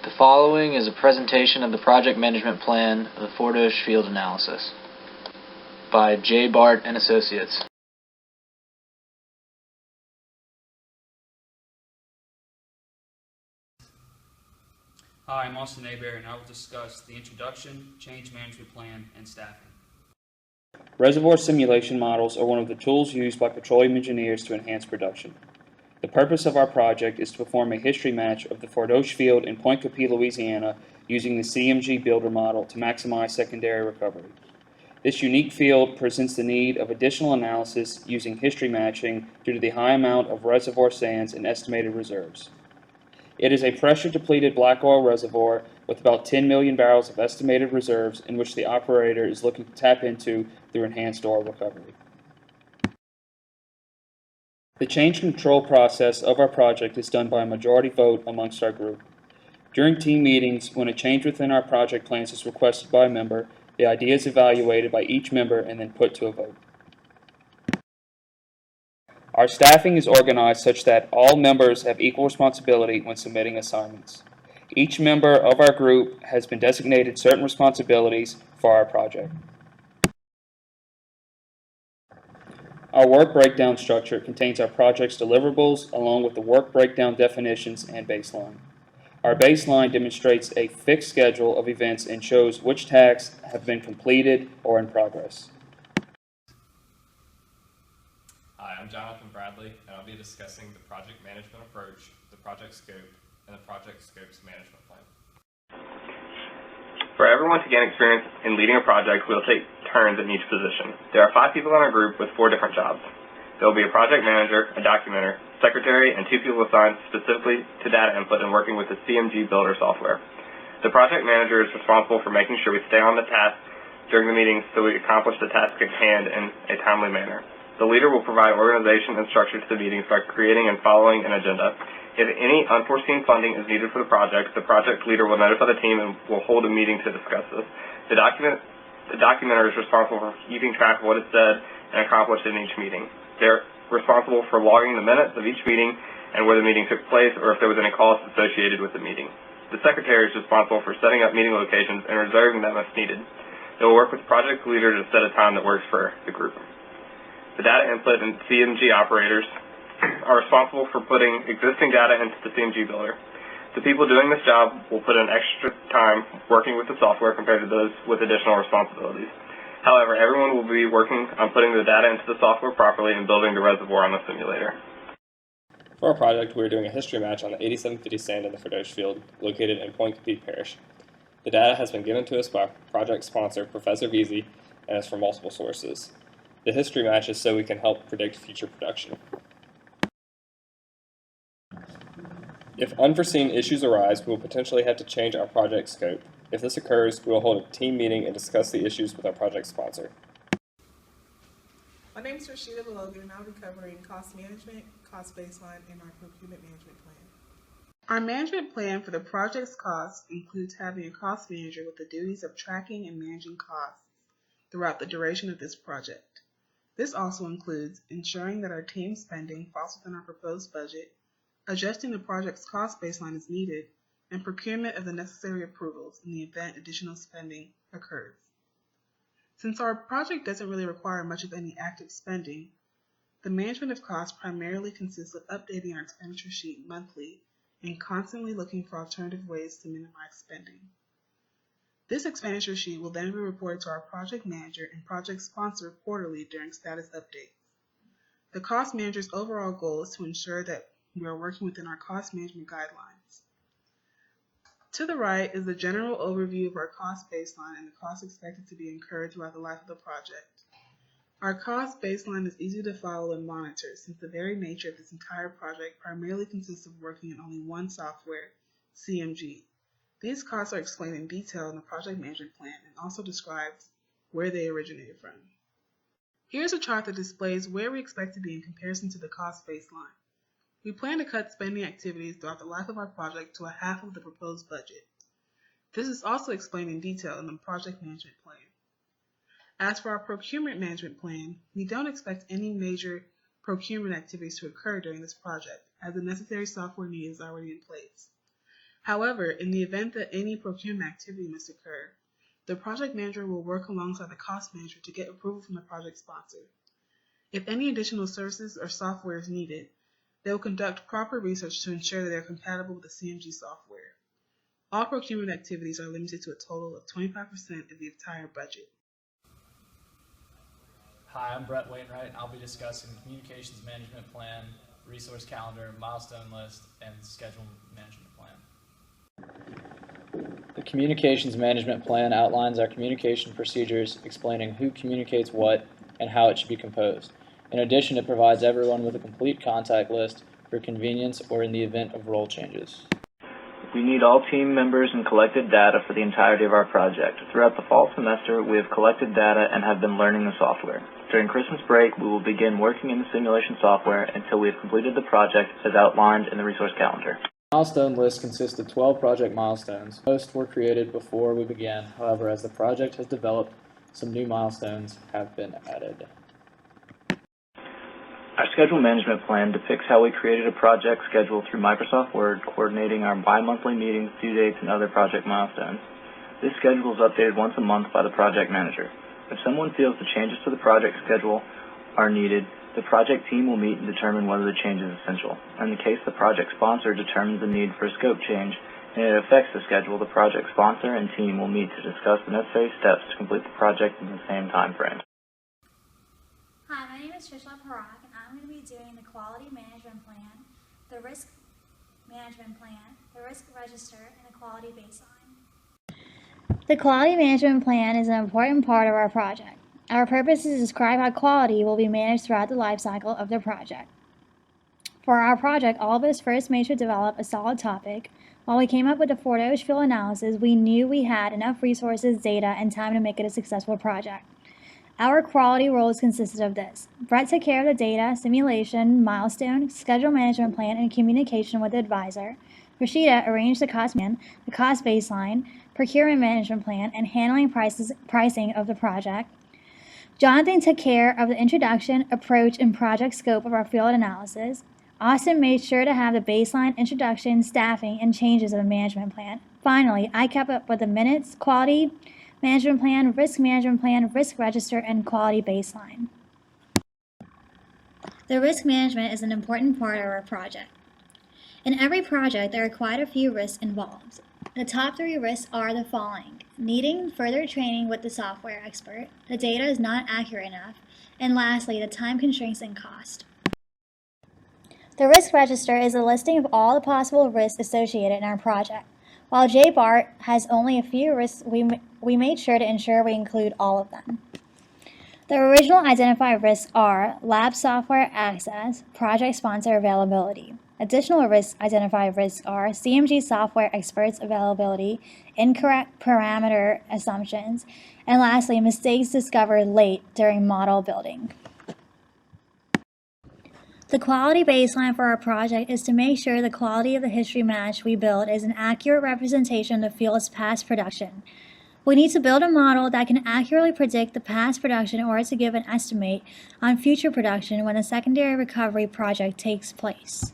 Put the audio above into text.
The following is a presentation of the project management plan of the Fordoche field analysis by J. Bart and Associates. Hi, I'm Austin Aber, and I will discuss the introduction, change management plan, and staffing. Reservoir simulation models are one of the tools used by petroleum engineers to enhance production. The purpose of our project is to perform a history match of the Fordoche field in Point Coupee, Louisiana, using the CMG builder model to maximize secondary recovery. This unique field presents the need of additional analysis using history matching due to the high amount of reservoir sands and estimated reserves. It is a pressure-depleted black oil reservoir with about 10 million barrels of estimated reserves in which the operator is looking to tap into through enhanced oil recovery. The change control process of our project is done by a majority vote amongst our group. During team meetings, when a change within our project plans is requested by a member, the idea is evaluated by each member and then put to a vote. Our staffing is organized such that all members have equal responsibility when submitting assignments. Each member of our group has been designated certain responsibilities for our project. Our work breakdown structure contains our project's deliverables along with the work breakdown definitions and baseline. Our baseline demonstrates a fixed schedule of events and shows which tasks have been completed or in progress. Hi, I'm Jonathan Bradley, and I'll be discussing the project management approach, the project scope, and the project scope's management plan. For everyone to gain experience in leading a project, we'll take turns in each position. There are 5 people in our group with 4 different jobs. There will be a project manager, a documenter, secretary, and 2 people assigned specifically to data input and working with the CMG builder software. The project manager is responsible for making sure we stay on the task during the meetings so we accomplish the task at hand in a timely manner. The leader will provide organization and structure to the meetings by creating and following an agenda. If any unforeseen funding is needed for the project leader will notify the team and will hold a meeting to discuss this. The documenter is responsible for keeping track of what is said and accomplished in each meeting. They're responsible for logging the minutes of each meeting and where the meeting took place or if there was any cost associated with the meeting. The secretary is responsible for setting up meeting locations and reserving them if needed. They will work with the project leader to set a time that works for the group. The data input and CMG operators are responsible for putting existing data into the CMG builder. The people doing this job will put in extra time working with the software compared to those with additional responsibilities. However, everyone will be working on putting the data into the software properly and building the reservoir on the simulator. For our project, we're doing a history match on the 8750 sand in the Fordoche field, located in Point Coupee Parish. The data has been given to us by project sponsor, Professor Veazey, and is from multiple sources. The history match is so we can help predict future production. If unforeseen issues arise, we will potentially have to change our project scope. If this occurs, we will hold a team meeting and discuss the issues with our project sponsor. My name is Rashida Belogan, and I'll be covering cost management, cost baseline, and our procurement management plan. Our management plan for the project's costs includes having a cost manager with the duties of tracking and managing costs throughout the duration of this project. This also includes ensuring that our team spending falls within our proposed budget, adjusting the project's cost baseline as needed, and procurement of the necessary approvals in the event additional spending occurs. Since our project doesn't really require much of any active spending, the management of costs primarily consists of updating our expenditure sheet monthly and constantly looking for alternative ways to minimize spending. This expenditure sheet will then be reported to our project manager and project sponsor quarterly during status updates. The cost manager's overall goal is to ensure that we are working within our cost management guidelines. To the right is the general overview of our cost baseline and the costs expected to be incurred throughout the life of the project. Our cost baseline is easy to follow and monitor since the very nature of this entire project primarily consists of working in only one software, CMG. These costs are explained in detail in the project management plan and also describes where they originated from. Here's a chart that displays where we expect to be in comparison to the cost baseline. We plan to cut spending activities throughout the life of our project to a half of the proposed budget. This is also explained in detail in the project management plan. As for our procurement management plan, we don't expect any major procurement activities to occur during this project, as the necessary software needed is already in place. However, in the event that any procurement activity must occur, the project manager will work alongside the cost manager to get approval from the project sponsor. If any additional services or software is needed, they will conduct proper research to ensure that they are compatible with the CMG software. All procurement activities are limited to a total of 25% of the entire budget. Hi, I'm Brett Wainwright, and I'll be discussing the Communications Management Plan, Resource Calendar, Milestone List, and Schedule Management Plan. The Communications Management Plan outlines our communication procedures, explaining who communicates what and how it should be composed. In addition, it provides everyone with a complete contact list for convenience or in the event of role changes. We need all team members and collected data for the entirety of our project. Throughout the fall semester, we have collected data and have been learning the software. During Christmas break, we will begin working in the simulation software until we have completed the project as outlined in the resource calendar. The milestone list consists of 12 project milestones. Most were created before we began. However, as the project has developed, some new milestones have been added. Our schedule management plan depicts how we created a project schedule through Microsoft Word, coordinating our bi-monthly meetings, due dates, and other project milestones. This schedule is updated once a month by the project manager. If someone feels the changes to the project schedule are needed, the project team will meet and determine whether the change is essential. In the case the project sponsor determines the need for a scope change and it affects the schedule, the project sponsor and team will meet to discuss the necessary steps to complete the project in the same time frame. Hi, my name is Trisha Parak, and I'm going to be doing the Quality Management Plan, the Risk Management Plan, the Risk Register, and the Quality Baseline. The Quality Management Plan is an important part of our project. Our purpose is to describe how quality will be managed throughout the life cycle of the project. For our project, all of us first made sure to develop a solid topic. While we came up with the Fordoche field analysis, we knew we had enough resources, data, and time to make it a successful project. Our quality roles consisted of this. Brett took care of the data, simulation, milestone, schedule management plan, and communication with the advisor. Rashida arranged the cost plan, the cost baseline, procurement management plan, and handling pricing of the project. Jonathan took care of the introduction, approach, and project scope of our field analysis. Austin made sure to have the baseline, introduction, staffing, and changes of the management plan. Finally, I kept up with the minutes, quality management plan, risk register, and quality baseline. The risk management is an important part of our project. In every project, there are quite a few risks involved. The top 3 risks are the following: needing further training with the software expert, the data is not accurate enough, and lastly, the time constraints and cost. The risk register is a listing of all the possible risks associated in our project. While Bart has only a few risks, we made sure to ensure we include all of them. The original identified risks are lab software access, project sponsor availability. Additional identified risks are CMG software experts availability, incorrect parameter assumptions, and lastly, mistakes discovered late during model building. The quality baseline for our project is to make sure the quality of the history match we build is an accurate representation of the field's past production. We need to build a model that can accurately predict the past production in order to give an estimate on future production when the secondary recovery project takes place.